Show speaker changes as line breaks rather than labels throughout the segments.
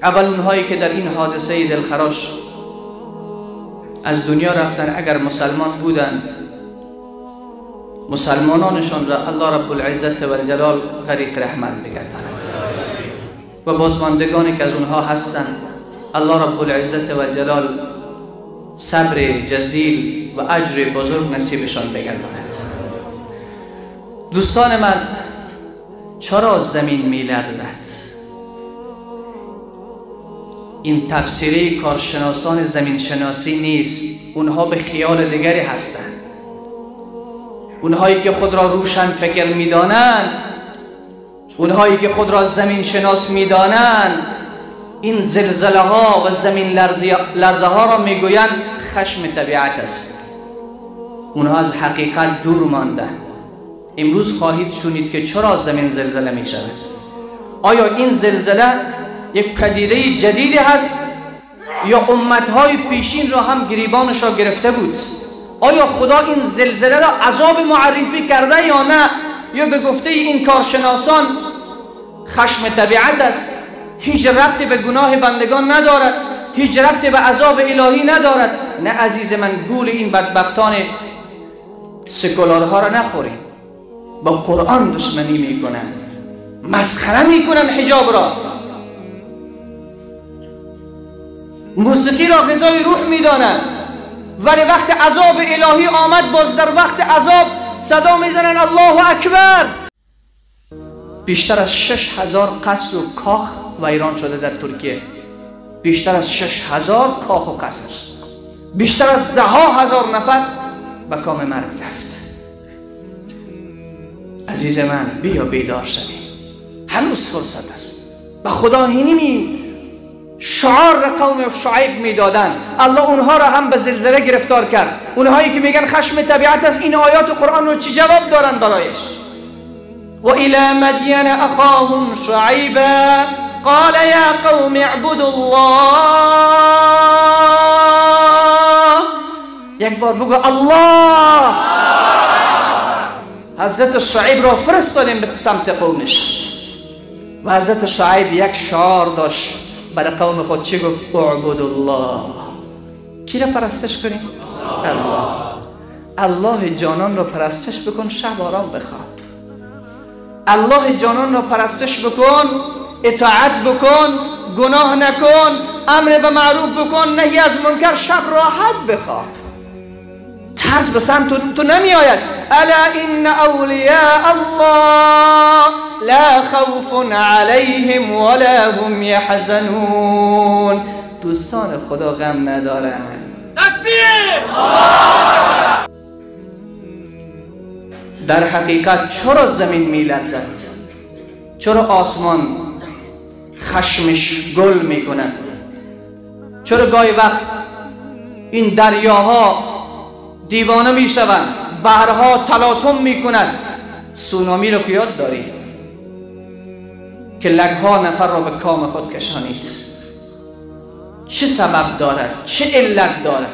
اول اونهایی که در این حادثه دلخراش از دنیا رفتن اگر مسلمان بودن، مسلمانانشان را الله رب العزت و الجلال غریق رحمت بگرداند و بازماندگانی که از اونها هستند الله رب العزت و الجلال صبر جزیل و اجر بزرگ نصیبشان بگرداند. دوستان من، چرا زمین می‌لرزد؟ این تفسیری کارشناسان زمین شناسی نیست، اونها به خیال دیگری هستند. اونهایی که خود را روشن فکر می‌دانند، اونهایی که خود را زمین شناس می‌دانند، این زلزله ها و زمین لرزه ها را میگویند خشم طبیعت است. اونها از حقیقت دور ماندند. امروز خواهید شنید که چرا زمین زلزله می شود. آیا این زلزله یک پدیده جدیدی هست یا امتهای پیشین را هم گریبانش را گرفته بود؟ آیا خدا این زلزله را عذاب معرفی کرده یا نه؟ یا به گفته این کارشناسان خشم طبیعت است، هیچ ربطی به گناه بندگان ندارد، هیچ ربطی به عذاب الهی ندارد؟ نه عزیز من، گول این بدبختان سکولارها را نخورید. با قرآن دشمنی میکنن، مسخره میکنن حجاب را، موسیقی را غذای روح میدانند، ولی وقت عذاب الهی آمد باز در وقت عذاب صدا میزنن الله اکبر. بیشتر از 6000 قصر و کاخ ویران شده در ترکیه، بیشتر از 6000 کاخ و قصر، بیشتر از 10,000 نفر به کام مرگ رفت. عزیز من، بیا بیدار شویم، هنوز فرصت است. به خدا اینمی شعار قوم شعیب میدادن، الله اونها را هم به زلزله گرفتار کرد. اونهایی که میگن خشم طبیعت است، این آیات قرآن رو چی جواب دارن برایش؟ و الی مدین اخاهم شعیبا قال یا قوم اعبدوا الله. یک بار بگو الله. حضرت شعیب را فرستادیم به سمت قومش و حضرت شعیب یک شعار داشت برای قوم خود. چی گفت؟ اعبدوا الله. کی را پرستش کنیم؟ الله. الله جانان را پرستش بکن، شب آرام بخواب. الله جانان را پرستش بکن، اطاعت بکن، گناه نکن، امر به معروف بکن، نهی از منکر، شب راحت بخواب. ترس به سمت تو نمی آید. الا ان اولیاء الله لا خوف علیهم ولا هم یحزنون. دوستان خدا غم ندارند. تکبیر! در حقیقت چرا زمین می لرزد؟ چرا آسمان خشمش گل می کند؟ چرا گاهی وقت این دریاها دیوانه می شوند، بحرها تلاطم می کند؟ سونامی رو که یاد داری که لگها نفر را به کام خود کشانید. چه سبب دارد؟ چه علت دارد؟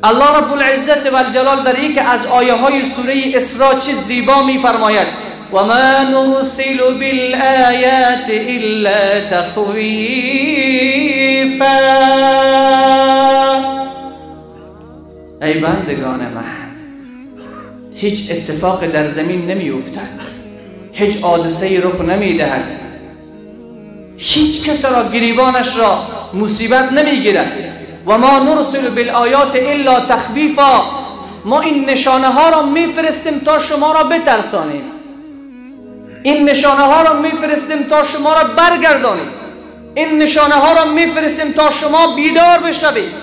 الله رب العزت و الجلال در یک از آیه های سوره اسراء چه زیبا می فرماید: و ما نرسل بالآیات الا تخویفا. ای بندگان من، هیچ اتفاق در زمین نمی افتد، هیچ حادثه‌ای رخ نمی دهد، هیچ کس را گریبانش را مصیبت نمی گیرد. و ما نرسل بالآیات الا تخویفا. ما این نشانه ها را میفرستیم تا شما را بترسانیم، این نشانه ها را میفرستیم تا شما را برگردانیم، این نشانه ها را میفرستیم تا شما بیدار بشوید.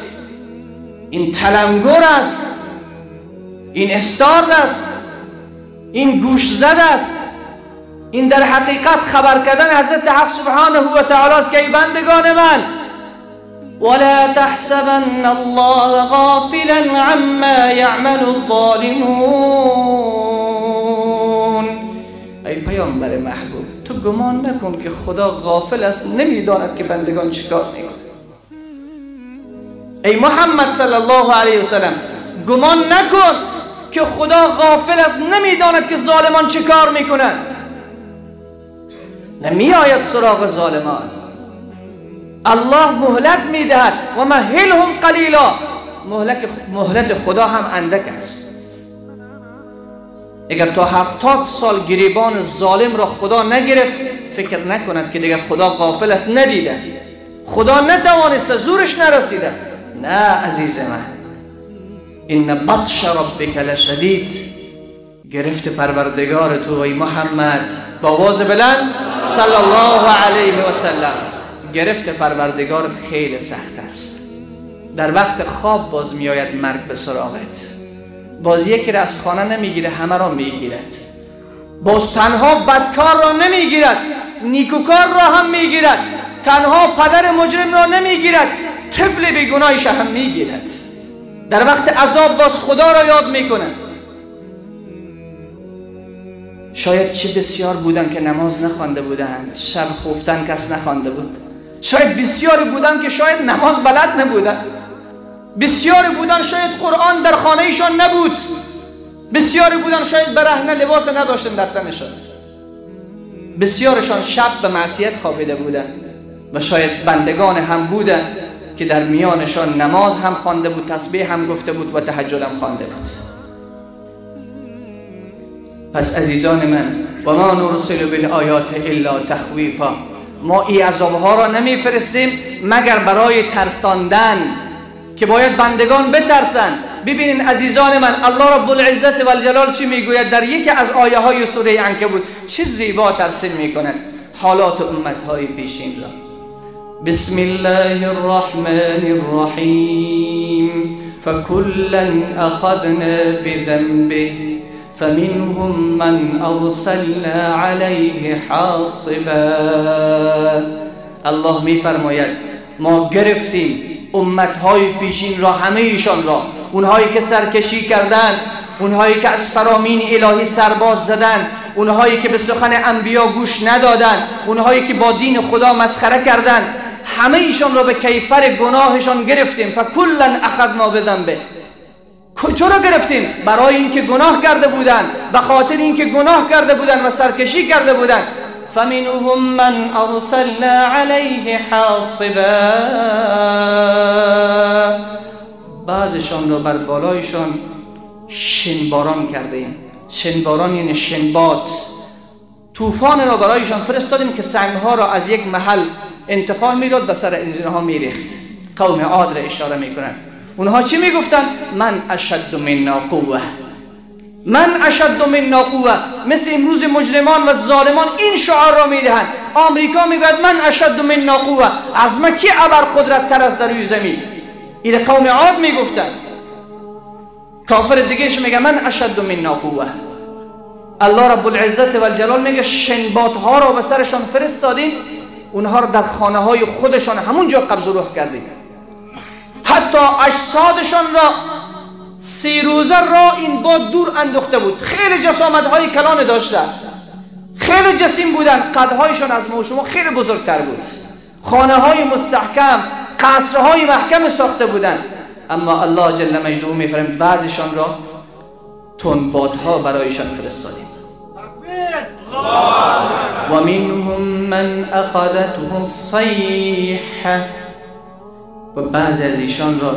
این تلنگر است، این استارد است، این گوش زد است، این در حقیقت خبر کردن حضرت حق سبحانه و تعالی است که ای بندگان من، ولا تحسبن الله غافلا عما يعمل الظالمون. ای پیامبر محبوب، تو گمان نکن که خدا غافل است، نمیداند که بندگان چیکار میکنند. ای محمد صلی الله علیه و سلم، گمان نکن که خدا غافل است، نمیداند که ظالمان چیکار میکنند. نمی آید سراغ ظالمان، الله مهلت میدهد و مهلهم قلیلا. مهلت خدا هم اندک است. اگر تا 70 سال گریبان ظالم را خدا نگرفت، فکر نکند که دیگر خدا غافل است، ندیده، خدا نتوانسته، زورش نرسیده. نه عزیز من، این بطش ربک لشدید. گرفت پروردگار تو ای محمد، با آواز بلند صلی الله علیه و سلم، گرفت پروردگار خیلی سخت است. در وقت خواب باز می آید مرگ به سراغت. باز یکی را از خانه نمیگیره، همه را میگیرد. باز تنها بدکار را نمیگیرد، نیکوکار را هم میگیرد. تنها پدر مجرم را نمیگیرد، طفل بیگناهش هم میگیرد. در وقت عذاب باز خدا را یاد میکنه. شاید چه بسیار بودن که نماز نخوانده بودند، شب خفتن کس نخوانده بود. شاید بسیاری بودن که شاید نماز بلد نبودن. بسیاری بودن شاید قرآن در خانه ایشان نبود. بسیاری بودن شاید برهنه لباس نداشتن در تنشان. بسیارشان شب به معصیت خوابیده بودن و شاید بندگان هم بودن که در میانشان نماز هم خوانده بود، تسبیح هم گفته بود و تهجد هم خوانده بود. پس عزیزان من، و ما نرسل بالآیات الا تخویفا، ما این عذابها را نمیفرستیم مگر برای ترساندن، که باید بندگان بترسن. ببینین عزیزان من، الله رب العزت و الجلال چی میگوید در یکی از آیه های سوره عنکبوت؟ چه زیبا ترسیم میکنند حالات امت های پیشین را. بسم الله الرحمن الرحیم فکلا اخذنا بذنبه فمنهم من ارسلنا علیه حاصبا. الله میفرماید ما گرفتیم امتهای پیشین را، همه ایشان را، اونهایی که سرکشی کردند، اونهایی که از فرامین الهی سرباز زدند، اونهایی که به سخن انبیا گوش ندادند، اونهایی که با دین خدا مسخره کردند، همه ایشان را به کیفر گناهشان گرفتیم. فکلا اخذنا بذنبه. چرا گرفتیم؟ برای اینکه گناه کرده بودند، به خاطر اینکه گناه کرده بودند و سرکشی کرده بودند. فمنهم من ارسلنا علیه حاصبا. بعضشان را بر بالایشان شنباران کردیم. شنباران یعنی شنباد، طوفان را برایشان فرستادیم که سنگها را از یک محل انتقال میداد به سر اینها میریخت. قوم عاد را اشاره میکنند. اونها چی میگفتن؟ من اشد منا قوه، من اشد منا قوه. مثل امروز مجرمان و ظالمان این شعار را میدهند. آمریکا میگوید من اشد منا قوه، از ما کی ابر قدرت تر است در روی زمین؟ این قوم عاد میگفتند. کافر دیگهش میگه من اشد منا قوه. الله رب العزت و الجلال میگه شنبادها را به سرشان فرستادیم، اونها را در خانه های خودشان همونجا قبض و روح کردیم. حتی اجسادشان را 3 روزه را این باد دور انداخته بود. خیلی جسامت‌های کلان داشتند، خیلی جسیم بودند، قدهایشان از ما و شما خیلی بزرگتر بود، خانه‌های مستحکم، قصرهای محکم ساخته بودند. اما الله جل مجدوه می‌فرماید بعضیشان را تندبادها برایشان فرستادیم. و منهم من اخذته الصیحه. و بعضی از ایشان را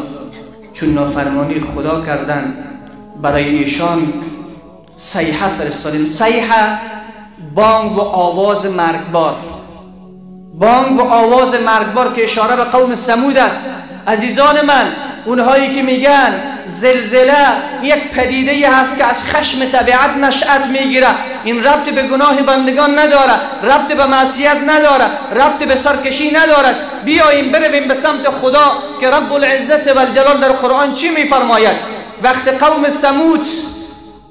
چون نافرمانی خدا کردن برای ایشان صیحه فرستادیم. صیحه بانگ و آواز مرگبار، بانگ و آواز مرگبار که اشاره به قوم ثمود است. عزیزان من، اونهایی که میگن زلزله یک پدیده هست که از خشم طبیعت نشأت میگیره، این ربط به گناه بندگان نداره، ربط به معصیت نداره، ربط به سرکشی نداره. بیاییم برویم به سمت خدا که رب العزت و الجلال در قرآن چی میفرماید؟ وقت قوم ثمود،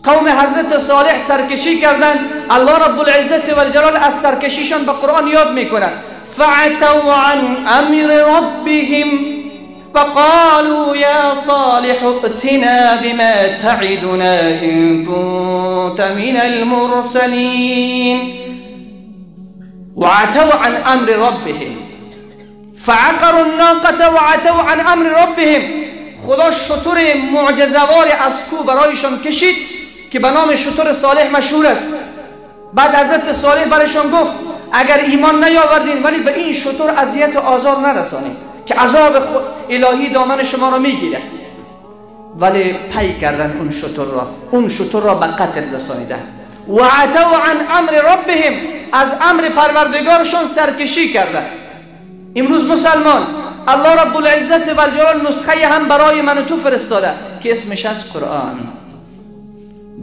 قوم حضرت صالح سرکشی کردند، الله رب العزت و الجلال از سرکشیشان به قرآن یاد میکنه. فعتوا عن امر ربهم فقالوا يا صالح ائتنا بما تعدنا إن كنت من المرسلين. وعتوا عن امر ربهم فعقروا الناقة وعتوا عن امر ربهم. خدا شتر معجزه‌وار از کو برایشان کشید که به نام شتر صالح مشهور است. بعد حضرت صالح برایشان گفت اگر ایمان نیاوردین ولی به این شتر اذیت و آزار نرسانید که عذاب الهی دامن شما را میگیرد، ولی پی کردن اون شتر را به قتل رسانیدن. و عتوا عن امر ربهم، از امر پروردگارشان سرکشی کردن. امروز مسلمان الله رب العزت و الجلال نسخه هم برای من و تو فرستاده که اسمش از قرآن.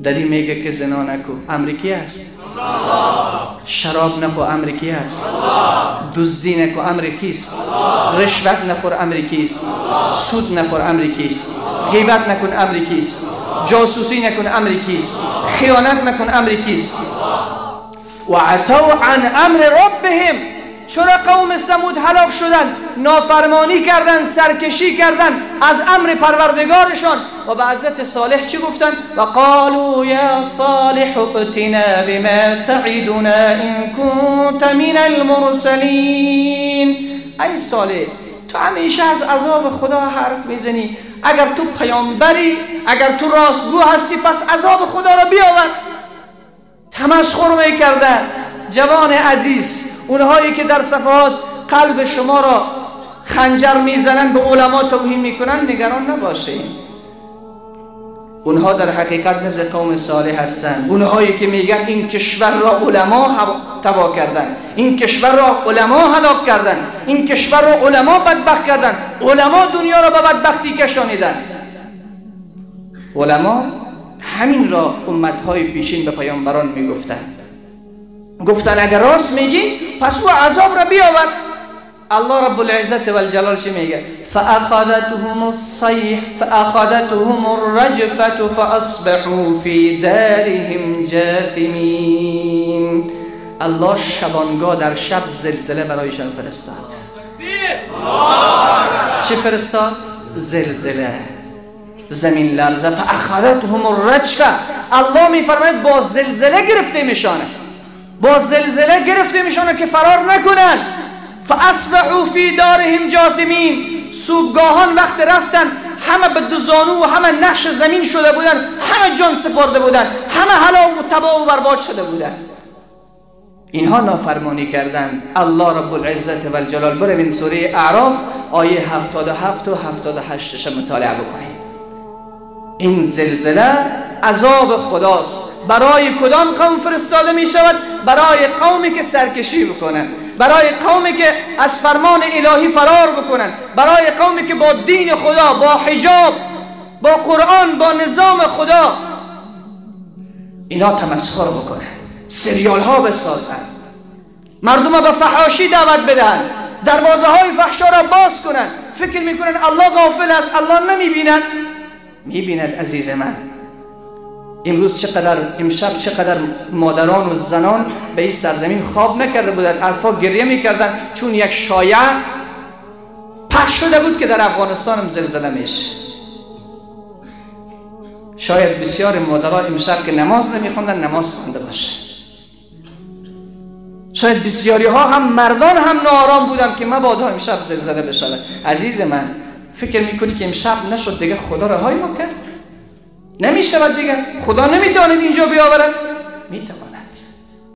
دری میگه که زنا نکو، امریکی است. شراب نخو، امریکی است. دزدی نکو، امریکی است. رشوت نخور، امریکی است. سود نخور، امریکی است. غیبت نکن، امریکی است. جاسوسی نکن، امریکی است. خیانت نکن، امریکی است. و عتوا عن امر ربهم، چرا قوم ثمود هلاک شدن؟ نافرمانی کردن، سرکشی کردن از امر پروردگارشان. و به حضرت صالح چی گفتن؟ و قالوا یا صالح ائتنا بما تعدنا ان كنت من المرسلین. ای صالح، تو همیشه از عذاب خدا حرف میزنی، اگر تو پیامبری، اگر تو راستگو هستی، پس عذاب خدا را بیاور. تمسخر میکردن. جوان عزیز، اونهایی که در صفحات قلب شما را خنجر میزنن، به علما توهین میکنن، نگران نباشید. اونها در حقیقت مثل قوم صالح هستند. اونهایی که میگن این کشور را علما تباه کردن، این کشور را علما هلاک کردن، این کشور را علما بدبخت کردن، علما دنیا را به بدبختی کشانیدن. علما همین را امتهای پیشین به پیامبران میگفتن. گفتن اگر راست میگی پس او عذاب را بیاور. الله رب العزت و الجلال چی میگه؟ فاخذتهم الصيح فاخذتهم الرجفه فاصبحوا في دارهم جاثمين. الله شبانگاه در شب زلزله برایشان فرستاد. چه فرستاد؟ زلزله، زمین لرزه. فاخذتهم الرجفه، الله میفرماید با زلزله گرفته میشانه، با زلزله گرفته میشانه که فرار نکنن. فاصبحوا فی دارهم جاثمین، صبحگاهان وقت رفتن همه به دو زانو و همه نقش زمین شده بودن، همه جان سپرده بودن، همه هلاک و تباه و برباد شده بودن. اینها نافرمانی کردن. الله رب العزت و الجلال، بروین سوره اعراف آیه 77 و 78 مطالعه بکنید. این زلزله عذاب خداست. برای کدام قوم فرستاده می شود؟ برای قومی که سرکشی بکنن، برای قومی که از فرمان الهی فرار بکنن، برای قومی که با دین خدا، با حجاب، با قرآن، با نظام خدا اینا تمسخر بکنن، سریال ها بسازن، مردم به فحاشی دعوت بدن، دروازه های فحشا را باز کنن. فکر میکنن الله غافل است، الله نمیبیند. میبیند عزیز من. امشب چقدر مادران و زنان به این سرزمین خواب نکرده بودند، الفا گریه میکردن چون یک شایعه پخش شده بود که در افغانستان هم زلزله میشه. شاید بسیار مادران امشب که نماز نمیخوندن نماز خونده باشه. شاید بسیاری ها هم مردان هم ناآرام بودن که مبادا امشب زلزله بشه. عزیز من، فکر میکنی که امشب نشد دیگه خدا رهایی ما کرد؟ نمیشود دیگه، خدا نمیتواند اینجا بیاورد؟ میتواند.